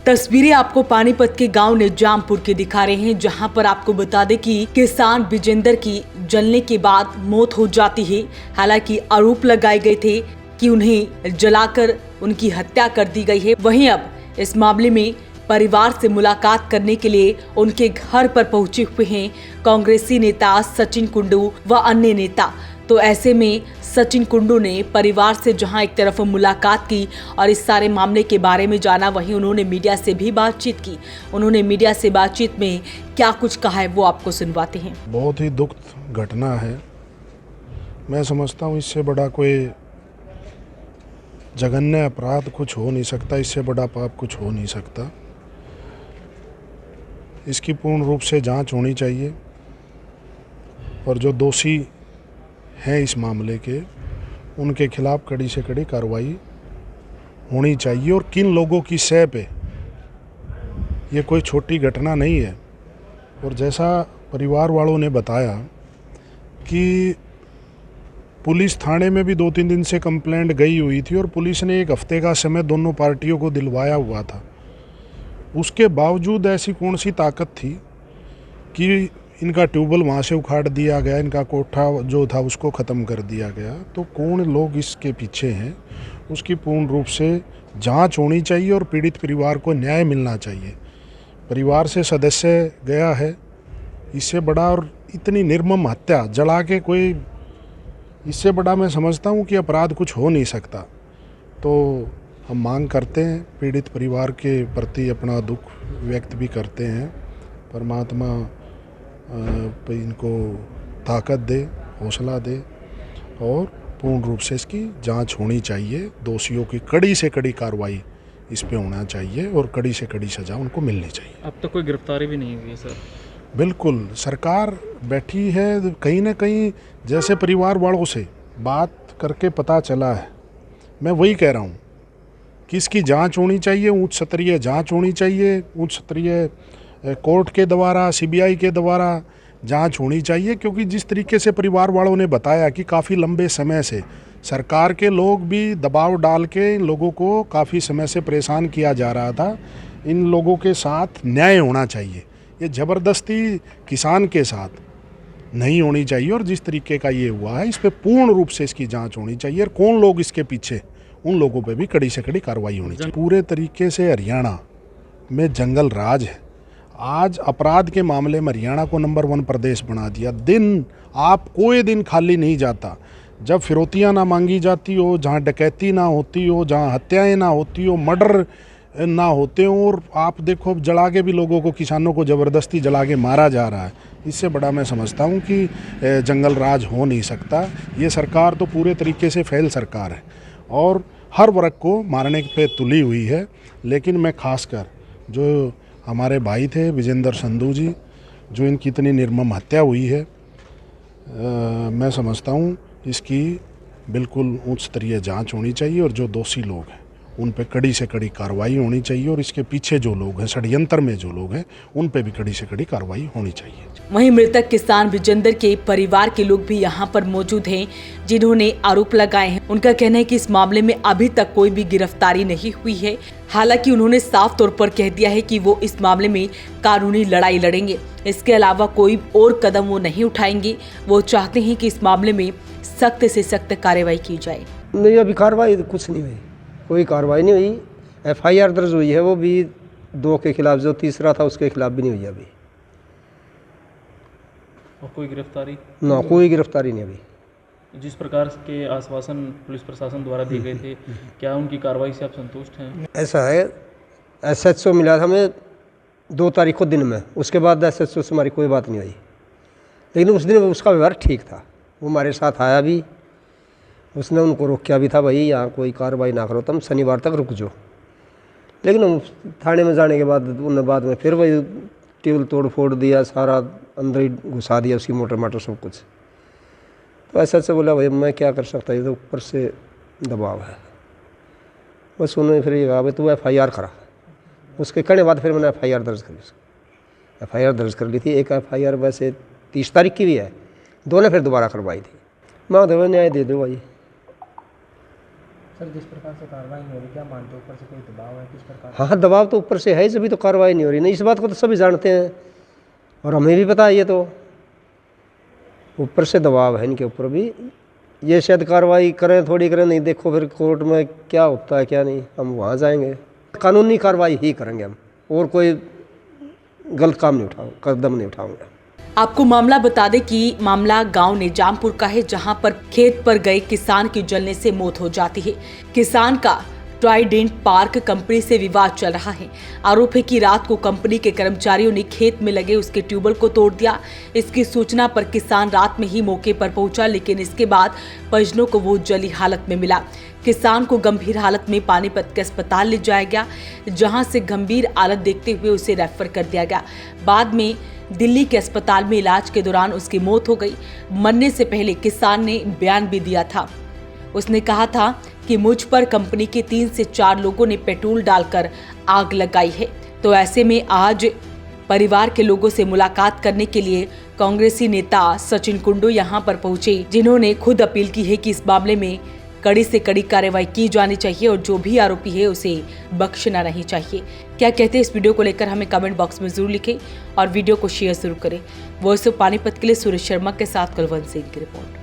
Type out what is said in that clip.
तस्वीरें आपको पानीपत के गांव निजामपुर के दिखा रहे हैं, जहां पर आपको बता दें कि किसान विजेंदर की जलने के बाद मौत हो जाती है। हालांकि आरोप लगाए गए थे कि उन्हें जलाकर उनकी हत्या कर दी गई है। वहीं अब इस मामले में परिवार से मुलाकात करने के लिए उनके घर पर पहुंचे हुए हैं कांग्रेसी नेता सचिन कुंडू व अन्य नेता। तो ऐसे में सचिन कुंडू ने परिवार से जहां एक तरफ मुलाकात की और इस सारे मामले के बारे में जाना, वहीं उन्होंने मीडिया से भी बातचीत की। उन्होंने मीडिया से बातचीत में क्या कुछ कहा है वो आपको सुनवाते हैं। बहुत ही दुखद घटना है। मैं समझता हूँ इससे बड़ा कोई जघन्य अपराध कुछ हो नहीं सकता, इससे बड़ा पाप कुछ हो नहीं सकता। इसकी पूर्ण रूप से जांच होनी चाहिए और जो दोषी हैं इस मामले के, उनके खिलाफ कड़ी से कड़ी कार्रवाई होनी चाहिए। और किन लोगों की सह पे, ये कोई छोटी घटना नहीं है। और जैसा परिवार वालों ने बताया कि पुलिस थाने में भी 2-3 दिन से कंप्लेंट गई हुई थी और पुलिस ने 1 हफ्ते का समय दोनों पार्टियों को दिलवाया हुआ था। उसके बावजूद ऐसी कौन सी ताकत थी कि इनका ट्यूबवेल वहाँ से उखाड़ दिया गया, इनका कोठा जो था उसको ख़त्म कर दिया गया। तो कौन लोग इसके पीछे हैं, उसकी पूर्ण रूप से जांच होनी चाहिए और पीड़ित परिवार को न्याय मिलना चाहिए। परिवार से सदस्य गया है, इससे बड़ा और इतनी निर्मम हत्या जला के कोई, इससे बड़ा मैं समझता हूँ कि अपराध कुछ हो नहीं सकता। तो हम मांग करते हैं, पीड़ित परिवार के प्रति अपना दुख व्यक्त भी करते हैं। परमात्मा इनको ताकत दे, हौसला दे और पूर्ण रूप से इसकी जांच होनी चाहिए। दोषियों की कड़ी से कड़ी कार्रवाई इस पे होना चाहिए और कड़ी से कड़ी सज़ा उनको मिलनी चाहिए। अब तक कोई गिरफ्तारी भी नहीं हुई है सर? बिल्कुल, सरकार बैठी है। कहीं ना कहीं जैसे परिवार वालों से बात करके पता चला है, मैं वही कह रहा हूँ कि इसकी जांच होनी चाहिए, उच्च स्तरीय जांच होनी चाहिए, उच्च स्तरीय कोर्ट के द्वारा, सीबीआई के द्वारा जांच होनी चाहिए। क्योंकि जिस तरीके से परिवार वालों ने बताया कि काफ़ी लंबे समय से सरकार के लोग भी दबाव डाल के इन लोगों को काफ़ी समय से परेशान किया जा रहा था। इन लोगों के साथ न्याय होना चाहिए, ये ज़बरदस्ती किसान के साथ नहीं होनी चाहिए। और जिस तरीके का ये हुआ है, इस पर पूर्ण रूप से इसकी जांच होनी चाहिए। और कौन लोग इसके पीछे, उन लोगों पे भी कड़ी से कड़ी कार्रवाई होनी चाहिए। पूरे तरीके से हरियाणा में जंगल राज है। आज अपराध के मामले में हरियाणा को नंबर 1 प्रदेश बना दिया। कोई दिन खाली नहीं जाता जब फिरौतियाँ ना मांगी जाती हो, जहाँ डकैती ना होती हो, जहाँ हत्याएं ना होती हो, मर्डर ना होते हो। और आप देखो, जला के भी लोगों को, किसानों को ज़बरदस्ती जला के मारा जा रहा है। इससे बड़ा मैं समझता हूँ कि जंगल राज हो नहीं सकता। ये सरकार तो पूरे तरीके से फेल सरकार है और हर वर्ग को मारने पे तुली हुई है। लेकिन मैं खासकर जो हमारे भाई थे विजेंदर संधू जी, जो इनकी इतनी निर्मम हत्या हुई है, मैं समझता हूँ इसकी बिल्कुल उच्च स्तरीय जांच होनी चाहिए और जो दोषी लोग हैं उन पे कड़ी से कड़ी कार्रवाई होनी चाहिए। और इसके पीछे जो लोग हैं, षड्यंत्र में जो लोग हैं, उन पे भी कड़ी से कड़ी कार्रवाई होनी चाहिए। वहीं मृतक किसान विजेंदर के परिवार के लोग भी यहां पर मौजूद हैं, जिन्होंने आरोप लगाए हैं। उनका कहना है कि इस मामले में अभी तक कोई भी गिरफ्तारी नहीं हुई है। हालांकि उन्होंने साफ तौर पर कह दिया है कि वो इस मामले में कानूनी लड़ाई लड़ेंगे। इसके अलावा कोई और कदम वो नहीं उठाएंगे। वो चाहते हैं कि इस मामले में सख्त से सख्त कार्रवाई की जाए। नहीं, अभी कार्रवाई कुछ नहीं हुई, कोई कार्रवाई नहीं हुई। FIR दर्ज हुई है, वो भी 2 के खिलाफ, जो तीसरा था उसके खिलाफ भी नहीं हुई अभी। और कोई गिरफ्तारी? ना, कोई गिरफ्तारी नहीं अभी। जिस प्रकार के आश्वासन पुलिस प्रशासन द्वारा दिए गए थे, क्या उनकी कार्रवाई से आप संतुष्ट हैं? ऐसा है, SHO मिला था हमें 2 तारीख को दिन में, उसके बाद SHO से हमारी कोई बात नहीं हुई। लेकिन उस दिन उसका व्यवहार ठीक था, वो हमारे साथ आया भी, उसने उनको रोका भी था, भाई यहाँ कोई कार्रवाई ना करो, तुम शनिवार तक रुक जाओ। लेकिन हम थाने में जाने के बाद उन्होंने बाद में फिर वही टेबल तोड़ फोड़ दिया, सारा अंदर ही घुसा दिया, उसकी मोटर माटर सब कुछ। तो ऐसा से बोला, भाई मैं क्या कर सकता, ये तो ऊपर से दबाव है। बस उन्होंने फिर ये कहा, भाई तू FIR करा। उसके कहने बाद फिर मैंने FIR दर्ज कर ली। FIR दर्ज कर ली थी। एक FIR वैसे 30 तारीख की भी है, 2 ने फिर दोबारा करवाई थी। मैं न्याय दे दो भाई। सर जिस प्रकार से कार्रवाई नहीं हो रही, क्या मानते हो ऊपर से कोई दबाव है, किस प्रकार? हाँ, दबाव तो ऊपर से है, जभी तो कार्रवाई नहीं हो रही। नहीं, इस बात को तो सभी जानते हैं और हमें भी पता है। ये तो ऊपर से दबाव है इनके ऊपर भी। ये शायद कार्रवाई करें, थोड़ी करें, नहीं देखो फिर कोर्ट में क्या होता है क्या नहीं, हम वहाँ जाएंगे, कानूनी कार्रवाई ही करेंगे हम, और कोई गलत काम नहीं कदम नहीं उठाऊंगा। आपको मामला बता दें कि मामला गांव निजामपुर का है, जहां पर खेत पर गए किसान की जलने से मौत हो जाती है। किसान का ट्राइडेंट पार्क कंपनी से विवाद चल रहा है। आरोप है कि रात को कंपनी के कर्मचारियों ने खेत में लगे उसके ट्यूबवेल को तोड़ दिया। इसकी सूचना पर किसान रात में ही मौके पर पहुंचा, लेकिन इसके बाद परिजनों को वो जली हालत में मिला। किसान को गंभीर हालत में पानीपत के अस्पताल ले जाया गया, जहां से गंभीर हालत देखते हुए उसे रेफर कर दिया गया। बाद में दिल्ली के अस्पताल में इलाज के दौरान उसकी मौत हो गई। मरने से पहले किसान ने बयान भी दिया था। उसने कहा था कि मुझ पर कंपनी के 3 से 4 लोगों ने पेट्रोल डालकर आग लगाई है। तो ऐसे में आज परिवार के लोगों से मुलाकात करने के लिए कांग्रेसी नेता सचिन कुंडू यहां पर पहुंचे, जिन्होंने खुद अपील की है कि इस मामले में कड़ी से कड़ी कार्रवाई की जानी चाहिए और जो भी आरोपी है उसे बख्शना नहीं चाहिए। क्या कहते हैं इस वीडियो को लेकर हमें कमेंट बॉक्स में जरूर लिखें और वीडियो को शेयर जरूर करें। वॉइस ऑफ पानीपत के लिए सुरेश शर्मा के साथ कुलवंत सिंह की रिपोर्ट।